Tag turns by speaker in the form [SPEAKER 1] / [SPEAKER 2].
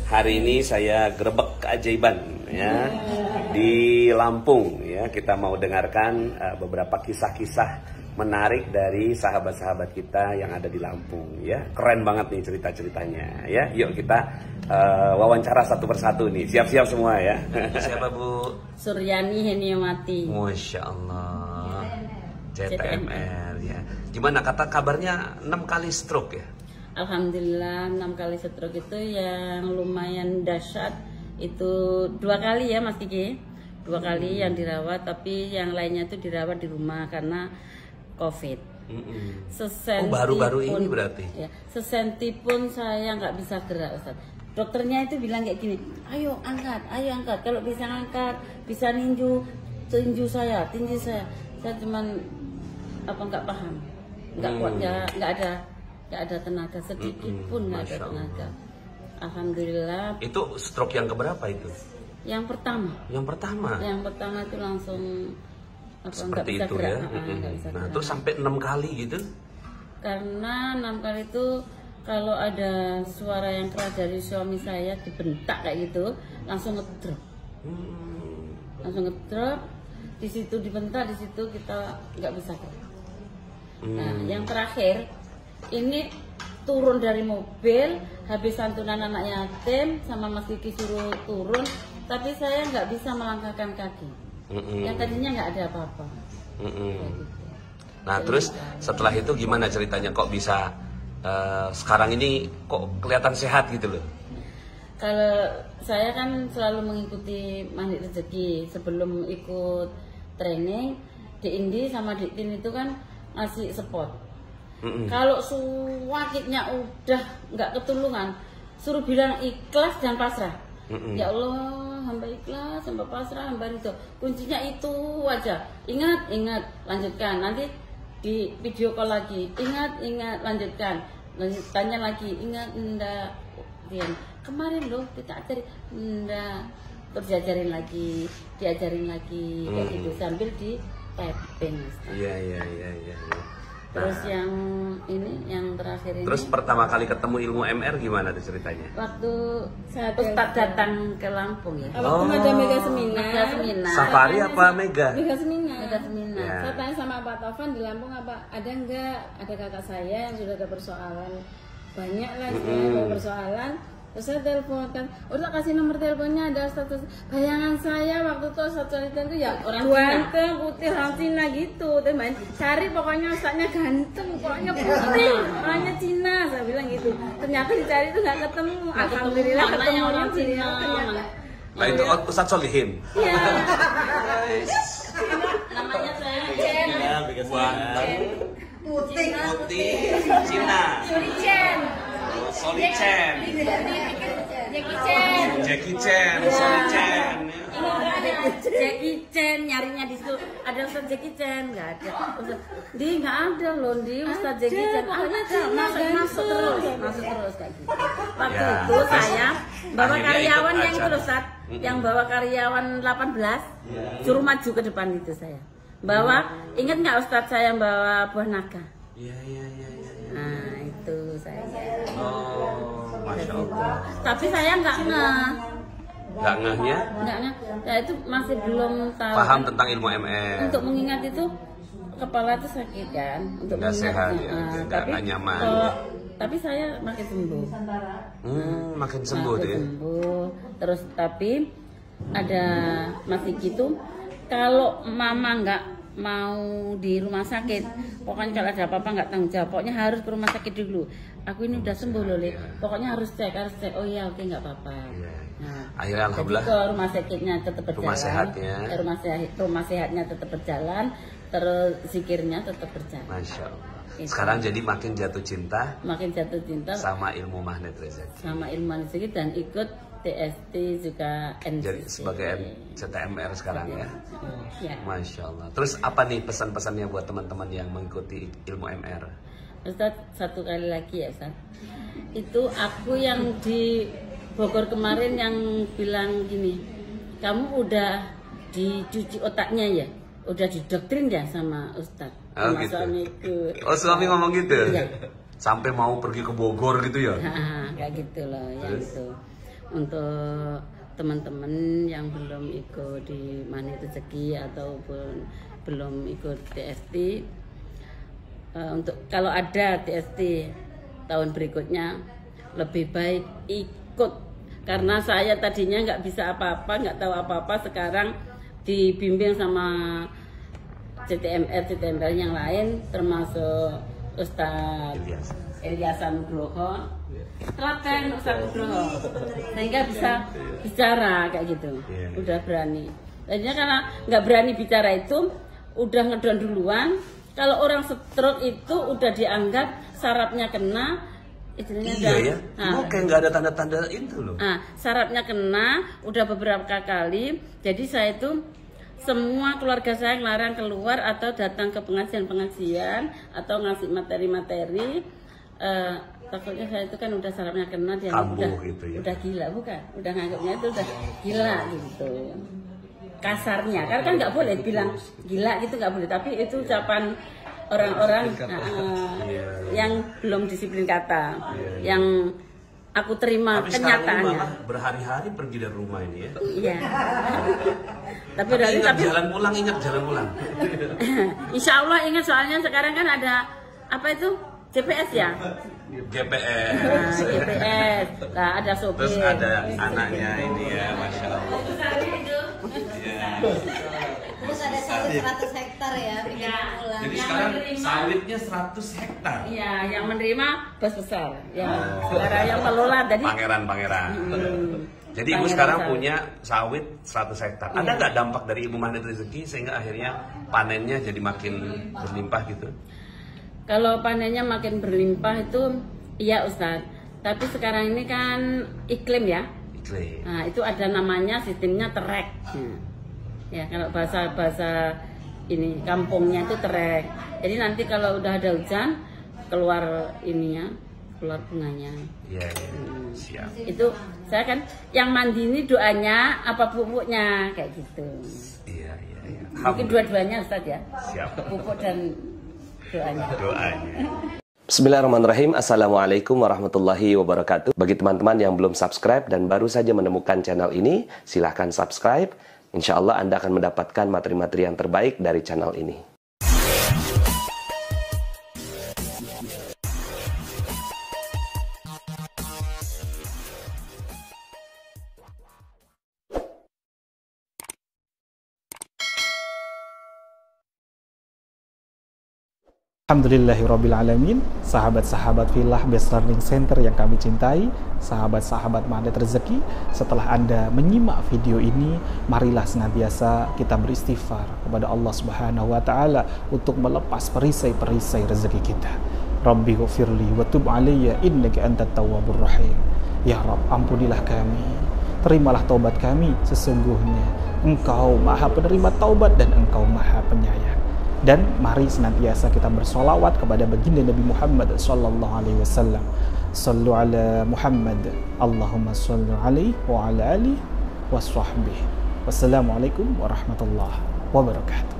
[SPEAKER 1] Hari ini saya grebek keajaiban ya di Lampung ya. Kita mau dengarkan beberapa kisah-kisah menarik dari sahabat-sahabat kita yang ada di Lampung ya. Keren banget nih cerita-ceritanya ya. Yuk kita wawancara satu persatu nih. Siap-siap semua ya.
[SPEAKER 2] Siapa Bu?
[SPEAKER 3] Suryani Heniomati.
[SPEAKER 2] Masya Allah. ZTMR ya. Gimana kata kabarnya 6 kali stroke ya?
[SPEAKER 3] Alhamdulillah 6 kali stroke itu yang lumayan dahsyat itu 2 kali ya Mas Kiki. 2 kali yang dirawat, tapi yang lainnya itu dirawat di rumah karena COVID.
[SPEAKER 2] Oh baru-baru ini berarti?
[SPEAKER 3] Ya, sesenti pun saya nggak bisa gerak Ustaz. Dokternya itu bilang kayak gini, ayo angkat, kalau bisa angkat, bisa tinju saya. Saya cuman nggak paham, nggak kuat, nggak ada tenaga sedikit pun, nggak ada tenaga. Alhamdulillah.
[SPEAKER 2] Itu stroke yang keberapa itu?
[SPEAKER 3] Yang pertama.
[SPEAKER 2] Yang pertama
[SPEAKER 3] itu langsung
[SPEAKER 2] seperti itu ya. Nah, terus sampai 6 kali gitu? Karena
[SPEAKER 3] 6 kali itu kalau ada suara yang keras dari suami saya dibentak kayak gitu, langsung ngedrop. Di situ dibentak, di situ kita nggak bisa gerak. Nah, yang terakhir ini turun dari mobil, habis santunan anak yatim sama Mas Kiki suruh turun, tapi saya nggak bisa melangkahkan kaki. Yang tadinya nggak ada apa-apa.
[SPEAKER 2] Gitu. Nah terus setelah itu gimana ceritanya kok bisa sekarang ini kok kelihatan sehat gitu loh?
[SPEAKER 3] Kalau saya kan selalu mengikuti Magnet Rezeki. Sebelum ikut training di Indi sama di Tin itu kan ngasih support. Kalau sakitnya udah nggak ketulungan, suruh bilang ikhlas dan pasrah. Ya Allah, hamba ikhlas, hamba pasrah, hamba ridho. Kuncinya itu aja. Ingat, lanjutkan. Nanti di video call lagi. Ingat, lanjutkan. Tanya lagi, ingat, enggak. Kemarin loh kita ajarin, enggak. Terus diajarin lagi. Kayak gitu sambil di tapping.
[SPEAKER 2] Iya.
[SPEAKER 3] Terus yang terakhir ini.
[SPEAKER 2] Terus pertama kali ketemu ilmu MR gimana tuh ceritanya?
[SPEAKER 3] Waktu Ustadz datang ke Lampung ya.
[SPEAKER 4] Waktu ada mega seminar.
[SPEAKER 2] Safari apa mega?
[SPEAKER 4] Mega seminar.
[SPEAKER 2] Ya.
[SPEAKER 4] Saya tanya sama Pak Taufan di Lampung ada kakak saya yang sudah ada persoalan. Banyak lah ada persoalan. Terus saya telepon kan, udah kasih nomor teleponnya, ada status. Bayangan saya waktu itu status itu ya orang ganteng, putih, orang Cina gitu. Teman cari pokoknya ustadznya ganteng, pokoknya putih, orangnya Cina. Saya bilang gitu. Ternyata dicari itu nggak ketemu. Alhamdulillah ketemu orang Cina.
[SPEAKER 2] Nah itu Ustadz Solihin.
[SPEAKER 4] Iya.
[SPEAKER 3] Namanya saya
[SPEAKER 2] Putih, Cina. Solicen. Jackie Chan.
[SPEAKER 3] Jackie Chan nyarinya di situ. Ada Ustaz Jackie Chan nggak ada. Nggak ada loh di Ustaz Jackie Chan. Masuk terus kayak gitu. Waktu itu saya bawa karyawan yang itu Ustaz, yang bawa karyawan 18 suruh maju ke depan itu saya. Ingat nggak Ustaz saya yang bawa buah naga?
[SPEAKER 2] Iya.
[SPEAKER 3] Nah itu saya.
[SPEAKER 2] Oh, Masya Allah.
[SPEAKER 3] Tapi saya nggak ngeh.
[SPEAKER 2] Nggak ngehnya?
[SPEAKER 3] Nggak ngeh. Ya itu masih belum tahu.
[SPEAKER 2] Paham tentang ilmu MR.
[SPEAKER 3] Untuk mengingat itu kepala itu sakit kan. Untuk
[SPEAKER 2] nggak sehat ya, nggak nyaman.
[SPEAKER 3] Tapi saya makin sembuh.
[SPEAKER 2] Makin sembuh tuh ya.
[SPEAKER 3] Terus tapi ada masih gitu. Kalau mama nggak mau di rumah sakit, pokoknya kalau ada apa-apa nggak tanggung jawab, pokoknya harus ke rumah sakit dulu. Aku ini udah sembuh loh, pokoknya harus cek. Oh iya, oke nggak apa-apa. Nah,
[SPEAKER 2] akhirnya alhamdulillah
[SPEAKER 3] ke rumah sakitnya tetap berjalan. Rumah sehatnya tetap berjalan, terus zikirnya tetap berjalan.
[SPEAKER 2] Masya Allah. Sekarang jadi makin jatuh cinta sama ilmu Magnet Rezeki. Dan ikut TST juga NCC. Jadi sebagai ZTMR sekarang ya.
[SPEAKER 3] Ya.
[SPEAKER 2] Masya Allah. Terus apa nih pesan-pesannya buat teman-teman yang mengikuti ilmu MR?
[SPEAKER 3] Ustaz, satu kali lagi ya Ustaz. Itu aku yang di Bogor kemarin yang bilang gini, kamu udah dicuci otaknya ya? Udah didoktrin ya sama Ustaz? Sama
[SPEAKER 2] gitu.
[SPEAKER 3] Suamiku.
[SPEAKER 2] Oh suami ngomong gitu?
[SPEAKER 3] Iya.
[SPEAKER 2] Sampai mau pergi ke Bogor gitu ya?
[SPEAKER 3] Kayak gitu loh, ya itu. untuk teman-teman yang belum ikut di Magnet Rezeki ataupun belum ikut TST, untuk kalau ada TST tahun berikutnya lebih baik ikut, karena saya tadinya nggak bisa apa-apa, nggak tahu apa-apa, sekarang dibimbing sama CTMR yang lain, termasuk Ustadz Ilyasan Nugroho, telaten Ustadz Nugroho, sehingga bisa bicara kayak gitu, udah berani. Tadinya karena nggak berani bicara itu, udah ngedon duluan. Kalau orang stroke itu udah dianggap sarafnya kena,
[SPEAKER 1] iya ya, kayak nggak ada tanda-tanda itu loh.
[SPEAKER 3] Sarafnya kena, udah beberapa kali. Jadi saya itu semua keluarga saya ngelarang keluar atau datang ke pengajian-pengajian atau ngasih materi-materi. Takutnya saya itu kan udah sarafnya kena, dia
[SPEAKER 1] gitu ya.
[SPEAKER 3] Udah gila, bukan? Udah nganggapnya itu udah gila gitu. Kasarnya, karena kan nggak boleh bilang gila gitu, nggak boleh. Tapi itu ucapan orang-orang yang belum disiplin kata, yang aku terima kenyataannya.
[SPEAKER 1] Malah berhari-hari pergi dari rumah ini ya.
[SPEAKER 3] Iya. tapi
[SPEAKER 1] jalan pulang.
[SPEAKER 3] Insya Allah ingat, soalnya sekarang kan ada apa itu GPS ya.
[SPEAKER 1] GPS.
[SPEAKER 3] GPS. Nah, ada sopir.
[SPEAKER 1] Terus ada anaknya ini ya, masya Allah.
[SPEAKER 4] Terus ada sawit 100 hektar ya, pulang.
[SPEAKER 1] Jadi sekarang sawitnya 100 hektar.
[SPEAKER 3] Iya, yang menerima bos besar. Sekarang yang mengelola tadi
[SPEAKER 1] pangeran. Jadi ibu sekarang punya sawit 100 hektar. Ada nggak dampak dari Ibu Magnet Rezeki sehingga akhirnya panennya jadi makin berlimpah gitu?
[SPEAKER 3] Kalau panennya makin berlimpah itu iya Ustadz. Tapi sekarang ini kan iklim ya. Nah, itu ada namanya sistemnya terek. Ya, kalau bahasa ini kampungnya itu terek. Jadi nanti kalau udah ada hujan, keluar ininya, keluar bunganya.
[SPEAKER 1] Iya, siap.
[SPEAKER 3] Itu saya kan yang mandi ini doanya apa pupuknya kayak gitu.
[SPEAKER 1] Iya.
[SPEAKER 3] Mungkin dua-duanya Ustadz ya.
[SPEAKER 1] Siap.
[SPEAKER 3] Pupuk dan doanya.
[SPEAKER 2] Bismillahirrahmanirrahim. Assalamualaikum warahmatullahi wabarakatuh. Bagi teman-teman yang belum subscribe dan baru saja menemukan channel ini, silahkan subscribe. Insya Allah Anda akan mendapatkan materi-materi yang terbaik dari channel ini.
[SPEAKER 5] Alhamdulillahirrabbilalamin. Sahabat-sahabat Filah Best Learning Center yang kami cintai, sahabat-sahabat Magnet Rezeki, setelah Anda menyimak video ini, marilah senantiasa kita beristighfar kepada Allah Subhanahu wa Ta'ala untuk melepas perisai-perisai rezeki kita. Rabbi ghafirli wa tub alayya innaka antat tawwabur rahim. Ya Rabb, ampunilah kami, terimalah taubat kami, sesungguhnya Engkau Maha Penerima taubat dan Engkau Maha Penyayang. Dan mari senantiasa kita bersolawat kepada baginda Nabi Muhammad sallallahu alaihi wasallam. Sallu ala Muhammad. Allahumma salli alaihi wa ala alihi wa sahbihi. Wassalamualaikum warahmatullahi wabarakatuh.